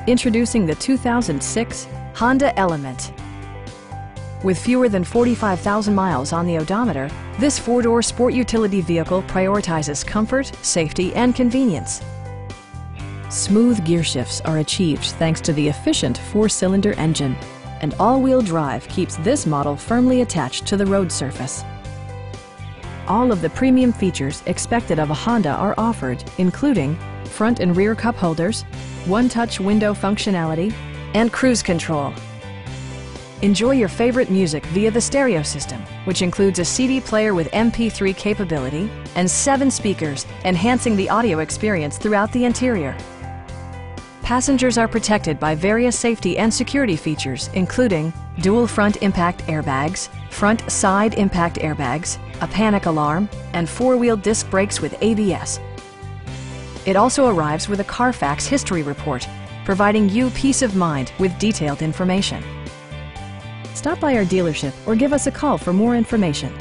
Introducing the 2006 Honda Element. With fewer than 45,000 miles on the odometer, this four-door sport utility vehicle prioritizes comfort, safety, and convenience. Smooth gear shifts are achieved thanks to the efficient four-cylinder engine, and all-wheel drive keeps this model firmly attached to the road surface. All of the premium features expected of a Honda are offered, including front and rear cup holders, one-touch window functionality, and cruise control. Enjoy your favorite music via the stereo system, which includes a CD player with MP3 capability and 7 speakers, enhancing the audio experience throughout the interior. Passengers are protected by various safety and security features, including dual front impact airbags, front side impact airbags, a panic alarm, and 4-wheel disc brakes with ABS. It also arrives with a Carfax history report, providing you peace of mind with detailed information. Stop by our dealership or give us a call for more information.